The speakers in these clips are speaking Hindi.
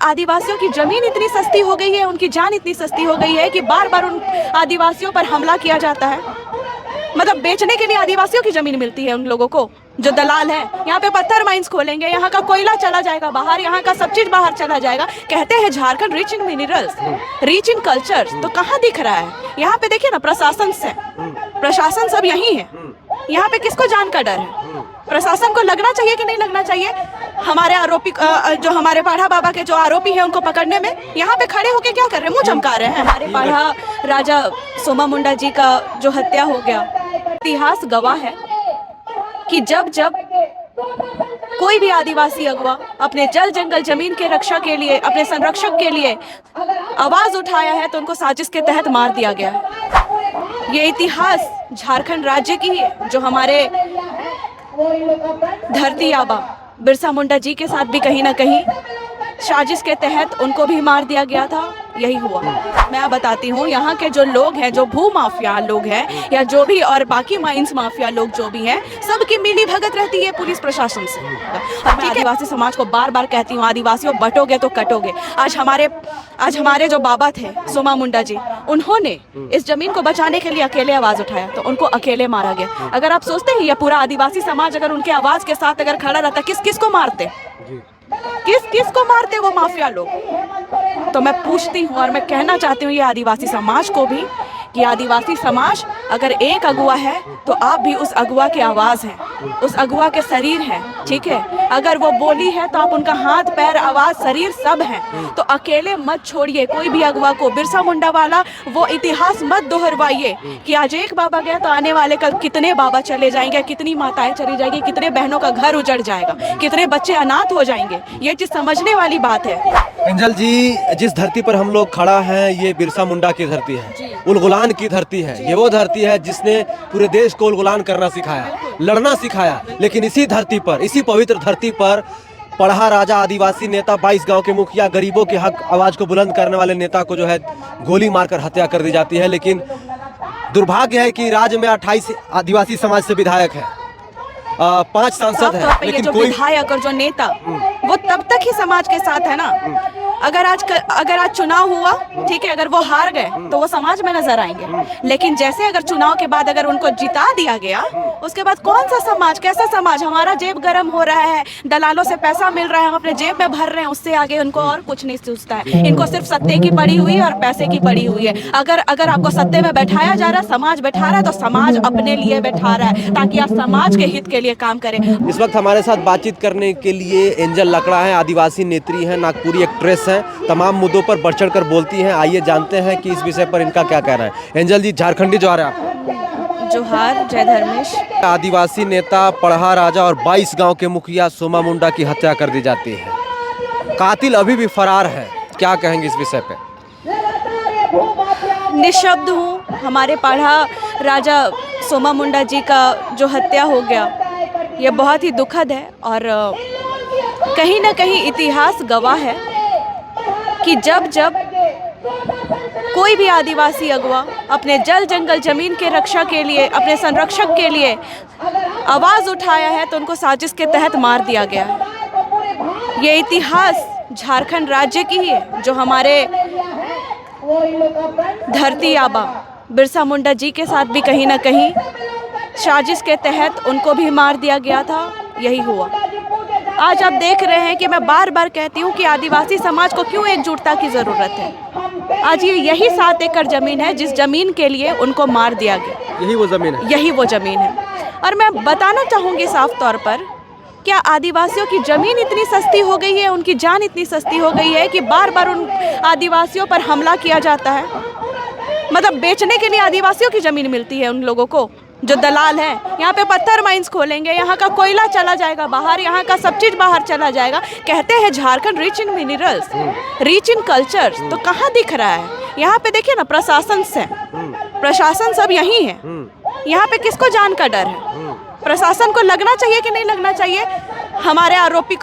आदिवासियों की जमीन इतनी सस्ती हो गई है, उनकी जान इतनी सस्ती हो गई है कि बार बार उन आदिवासियों पर हमला किया जाता है। मतलब बेचने के लिए आदिवासियों की जमीन मिलती है उन लोगों को, जो दलाल है। यहाँ पे पत्थर माइंस खोलेंगे, यहाँ का कोयला चला जाएगा बाहर, यहाँ का सब चीज बाहर चला जाएगा। कहते हैं Jharkhand rich in minerals, rich in culture, तो कहाँ दिख रहा है? यहाँ पे देखिए ना, प्रशासन से, प्रशासन सब यही है। यहाँ पे किसको जान का डर है? प्रशासन को लगना चाहिए कि नहीं लगना चाहिए हमारे आरोपी, जो हमारे पाढ़ा बाबा के जो आरोपी हैं उनको पकड़ने में? यहाँ पे खड़े होके क्या कर रहे हैं? मुंह चमका रहे हैं। हमारे पाढ़ा राजा सोमा मुंडा जी का जो हत्या हो गया, इतिहास गवाह है कि जब जब कोई भी आदिवासी अगवा अपने जल जंगल जमीन के रक्षा के लिए, अपने संरक्षक के लिए आवाज उठाया है तो उनको साजिश के तहत मार दिया गया है। ये इतिहास झारखंड राज्य की है, जो हमारे धरती आबा बिरसा मुंडा जी के साथ भी कहीं ना कहीं साजिश के तहत उनको भी मार दिया गया था। यही हुआ। मैं बताती हूँ, यहाँ के जो लोग हैं, जो भू माफिया लोग हैं या जो भी और बाकी माइंस माफिया लोग जो भी हैं, सबकी मिली भगत रहती है पुलिस प्रशासन से। और मैं आदिवासी समाज को बार बार कहती हूँ, आदिवासियों बटोगे तो कटोगे। आज हमारे जो बाबा थे सोमा मुंडा जी, उन्होंने इस जमीन को बचाने के लिए अकेले आवाज उठाया तो उनको अकेले मारा गया। अगर आप सोचते हैं ये पूरा आदिवासी समाज अगर उनके आवाज के साथ अगर खड़ा रहता, किस किस को मारते, किस को मारते वो माफिया लोग? तो मैं पूछती हूँ और मैं कहना चाहती हूँ ये आदिवासी समाज को भी कि आदिवासी समाज अगर एक अगुआ है तो आप भी उस अगुआ के आवाज़ हैं, उस अगुआ के शरीर हैं, ठीक है? अगर वो बोली है तो आप उनका हाथ पैर आवाज़ शरीर सब हैं। तो अकेले मत छोड़िए कोई भी अगुआ को। बिरसा मुंडा वाला वो इतिहास मत दोहरवाइए कि आज एक बाबा गया तो आने वाले कल कितने बाबा चले जाएंगे, कितनी माताएं चली जाएंगी, कितने बहनों का घर उजड़ जाएगा, कितने बच्चे अनाथ हो जाएंगे। ये चीज़ समझने वाली बात है। एंजल जी, जिस धरती पर हम लोग खड़ा हैं ये बिरसा मुंडा की धरती है, उलगुलान की धरती है। ये वो धरती है जिसने पूरे देश को उलगुलान करना सिखाया, लड़ना सिखाया। लेकिन इसी धरती पर, इसी पवित्र धरती पर पढ़ा राजा, आदिवासी नेता, 22 गांव के मुखिया, गरीबों के हक आवाज को बुलंद करने वाले नेता को जो है गोली मारकर हत्या कर दी जाती है। लेकिन दुर्भाग्य है कि राज्य में 28 आदिवासी समाज से विधायक है, 5 सांसद है, लेकिन जो विधायक और जो नेता वो तब तक ही समाज के साथ है ना। अगर आज चुनाव हुआ, ठीक है, अगर वो हार गए तो वो समाज में नजर आएंगे। लेकिन जैसे अगर चुनाव के बाद अगर उनको जिता दिया गया, उसके बाद कौन सा समाज, कैसा समाज? हमारा जेब गर्म हो रहा है, दलालों से पैसा मिल रहा है, हम अपने जेब में भर रहे हैं, उससे आगे उनको और कुछ नहीं सोचता है। इनको सिर्फ सत्ते की पड़ी हुई है और पैसे की पड़ी हुई है। अगर आपको सत्ते में बैठाया जा रहा है, समाज बैठा रहा है, तो समाज अपने लिए बैठा रहा है ताकि आप समाज के हित के लिए काम करें। इस वक्त हमारे साथ बातचीत करने के लिए एंजल लकड़ा है, आदिवासी नेत्री है, नागपुरी एक्ट्रेस है, तमाम मुद्दों पर बढ़ चढ़ कर बोलती हैं। आइए जानते हैं कि इस विषय पर इनका क्या कहना है। एंजल जी, झारखंडी जोहार है आपको। जोहार, जय धर्मेश। आदिवासी नेता, पढ़ा राजा और 22 गांव के मुखिया सोमा मुंडा की हत्या कर दी जाती है, कातिल अभी भी फरार है, क्या कहेंगे इस विषय पे? निशब्द हूँ। हमारे पढ़ा राजा सोमा मुंडा जी का जो हत्या हो गया, ये बहुत ही दुखद है और कहीं ना कहीं इतिहास गवाह है कि जब जब कोई भी आदिवासी अगवा अपने जल जंगल जमीन के रक्षा के लिए, अपने संरक्षक के लिए आवाज़ उठाया है तो उनको साजिश के तहत मार दिया गया है। ये इतिहास झारखंड राज्य की है, जो हमारे धरती आबा बिरसा मुंडा जी के साथ भी कहीं ना कहीं साजिश के तहत उनको भी मार दिया गया था। यही हुआ। आज आप देख रहे हैं कि मैं बार बार कहती हूँ कि आदिवासी समाज को क्यों एकजुटता की ज़रूरत है। आज यही 7 एकड़ ज़मीन है जिस ज़मीन के लिए उनको मार दिया गया। यही वो ज़मीन है, यही वो ज़मीन है। और मैं बताना चाहूँगी साफ तौर पर, क्या आदिवासियों की ज़मीन इतनी सस्ती हो गई है, उनकी जान इतनी सस्ती हो गई है कि बार बार उन आदिवासियों पर हमला किया जाता है? मतलब बेचने के लिए आदिवासियों की ज़मीन मिलती है उन लोगों को, जो दलाल हैं। यहाँ पे पत्थर माइंस खोलेंगे, यहाँ का कोयला चला जाएगा बाहर, यहाँ का सब चीज़ बाहर चला जाएगा। कहते हैं Jharkhand rich in minerals, rich in culture, तो कहाँ दिख रहा है? यहाँ पे देखिए ना, प्रशासन से, प्रशासन सब यही है। यहाँ पे किसको जान का डर है? प्रशासन को लगना चाहिए कि नहीं लगना चाहिए हमारे आरोपी,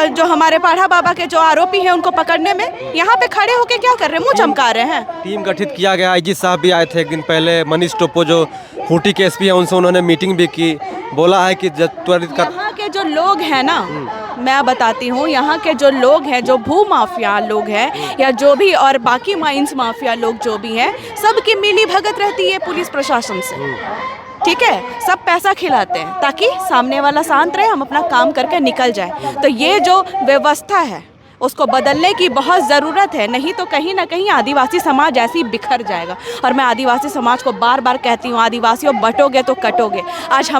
जो हमारे पाढ़ा बाबा के जो आरोपी हैं उनको पकड़ने में? यहाँ पे खड़े होके क्या कर रहे हैं? मुंह चमका रहे हैं। टीम गठित किया गया, आईजी साहब भी आए थे एक दिन पहले, मनीष टोप्पो जो खूंटी के एसपी हैं, उनसे उन्होंने मीटिंग भी की, बोला है कि त्वरित कर। यहाँ के जो लोग हैं ना, मैं बताती हूँ, यहाँ के जो लोग हैं, जो भू माफिया लोग हैं या जो भी और बाकी माइंस माफिया लोग जो भी हैं, सबकी मिली भगत रहती है पुलिस प्रशासन से। ठीक है, सब पैसा खिलाते हैं ताकि सामने वाला शांत रहे, हम अपना काम करके निकल जाए। तो ये जो व्यवस्था है उसको बदलने की बहुत ज़रूरत है, नहीं तो कहीं ना कहीं आदिवासी समाज ऐसे ही बिखर जाएगा। और मैं आदिवासी समाज को बार बार कहती हूँ, आदिवासियों बटोगे तो कटोगे। आज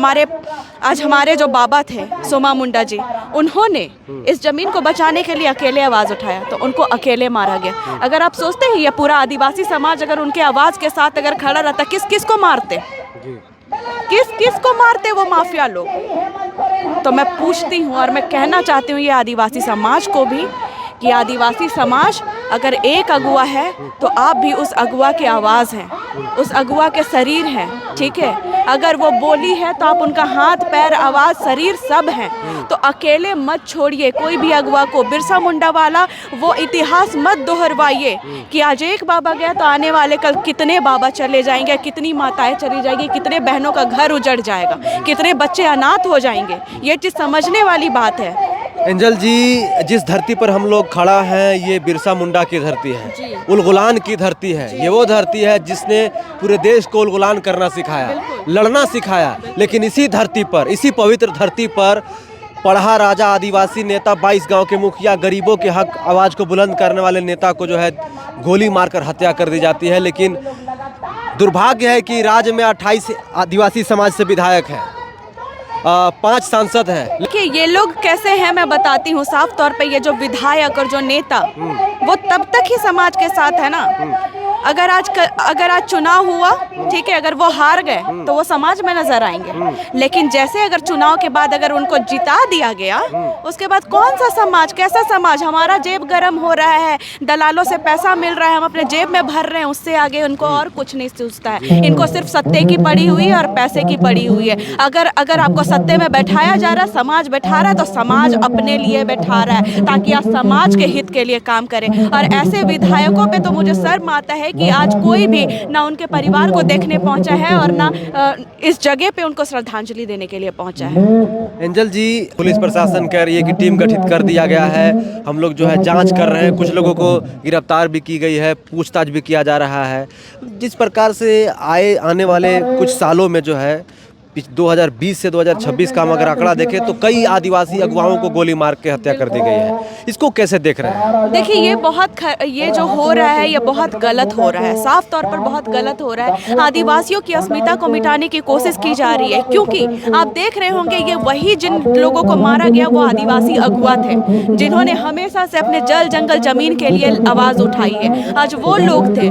हमारे जो बाबा थे सोमा मुंडा जी, उन्होंने इस ज़मीन को बचाने के लिए अकेले आवाज़ उठाया, तो उनको अकेले मारा गया। अगर आप सोचते हैं ये पूरा आदिवासी समाज अगर उनके आवाज़ के साथ अगर खड़ा रहता, किस किस को मारते, किस किस को मारते वो माफिया लोग। तो मैं पूछती हूँ और मैं कहना चाहती हूँ ये आदिवासी समाज को भी कि आदिवासी समाज अगर एक अगुआ है तो आप भी उस अगुआ की आवाज़ हैं, उस अगुआ के शरीर हैं। ठीक है, अगर वो बोली है तो आप उनका हाथ पैर आवाज़ शरीर सब हैं। तो अकेले मत छोड़िए कोई भी अगुआ को। बिरसा मुंडा वाला वो इतिहास मत दोहरवाइए कि आज एक बाबा गया तो आने वाले कल कितने बाबा चले जाएंगे, कितनी माताएं चली जाएंगी, कितने बहनों का घर उजड़ जाएगा, कितने बच्चे अनाथ हो जाएंगे। ये चीज़ समझने वाली बात है। एंजल जी, जिस धरती पर हम लोग खड़ा हैं ये बिरसा मुंडा की धरती है, उलगुलान की धरती है। ये वो धरती है जिसने पूरे देश को उलगुलान करना सिखाया, लड़ना सिखाया। लेकिन इसी धरती पर, इसी पवित्र धरती पर पढ़ा राजा, आदिवासी नेता, 22 गांव के मुखिया, गरीबों के हक आवाज़ को बुलंद करने वाले नेता को जो है गोली मारकर हत्या कर दी जाती है। लेकिन दुर्भाग्य है कि राज्य में 28 आदिवासी समाज से विधायक हैं, 5 सांसद हैं। देखिए ये लोग कैसे हैं मैं बताती हूँ साफ तौर पे। ये जो विधायक और जो नेता वो तब तक ही समाज के साथ है ना। अगर आज चुनाव हुआ, ठीक है, अगर वो हार गए तो वो समाज में नजर आएंगे। लेकिन जैसे अगर चुनाव के बाद अगर उनको जिता दिया गया, उसके बाद कौन सा समाज, कैसा समाज। हमारा जेब गर्म हो रहा है, दलालों से पैसा मिल रहा है, हम अपने जेब में भर रहे हैं, उससे आगे उनको और कुछ नहीं सोचता है। इनको सिर्फ सत्ते की पड़ी हुई है और पैसे की पड़ी हुई है। अगर आपको सत्ते में बैठाया जा रहा है, समाज बैठा रहा है, तो समाज अपने लिए बैठा रहा है ताकि आप समाज के हित के लिए काम करें। और ऐसे विधायकों पे तो मुझे शर्म आता है कि आज कोई भी ना उनके परिवार को देखने पहुंचा है और ना इस जगह पे उनको श्रद्धांजलि देने के लिए पहुंचा है। एंजल जी, पुलिस प्रशासन कह रही है कि टीम गठित कर दिया गया है, हम लोग जो है जांच कर रहे हैं, कुछ लोगों को गिरफ्तार भी की गई है, पूछताछ भी किया जा रहा है। जिस प्रकार से आने वाले कुछ सालों में जो है 2020 से 2026 का हम अगर आंकड़ा देखें तो कई आदिवासी अगुवाओं को गोली मार के हत्या कर दी गई है, इसको कैसे देख रहे हैं? देखिए ये जो हो रहा है ये बहुत गलत हो रहा है, साफ तौर पर बहुत गलत हो रहा है। आदिवासियों की अस्मिता को मिटाने की कोशिश की जा रही है, क्योंकि आप देख रहे होंगे ये वही जिन लोगों को मारा गया वो आदिवासी अगुआ थे जिन्होंने हमेशा से अपने जल जंगल जमीन के लिए आवाज़ उठाई है। आज वो लोग थे।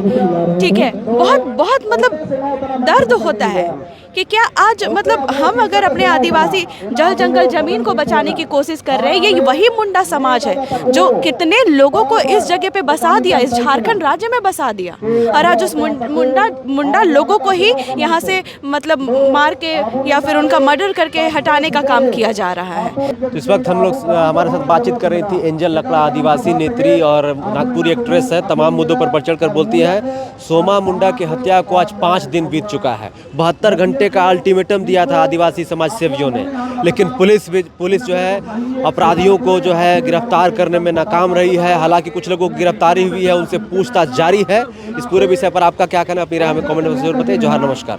ठीक है, बहुत बहुत मतलब दर्द होता है कि क्या आज मतलब हम अगर अपने आदिवासी जल जंगल जमीन को बचाने की कोशिश कर रहे हैं, ये वही मुंडा समाज है जो कितने लोगों को इस जगह पे बसा दिया, इस झारखंड राज्य में बसा दिया। और आज उस मुंडा लोगों को ही यहाँ से मतलब मार के या फिर उनका मर्डर करके हटाने का काम किया जा रहा है। तो इस वक्त हम लोग हमारे साथ बातचीत कर रही थी एंजल लकड़ा, आदिवासी नेत्री और नागपुरी एक्ट्रेस है, तमाम मुद्दों पर बढ़ चढ़ कर बोलती है। सोमा मुंडा की हत्या को आज 5 दिन बीत चुका है, 72 घंटे का अल्टीमेटम दिया था आदिवासी समाज सेवियों ने, लेकिन पुलिस जो है अपराधियों को जो है गिरफ्तार करने में नाकाम रही है। हालांकि कुछ लोगों की गिरफ्तारी हुई है, उनसे पूछताछ जारी है। इस पूरे विषय पर आपका क्या कहना है, अपनी राय हमें कमेंट में जरूर बताइए। जोहार, नमस्कार।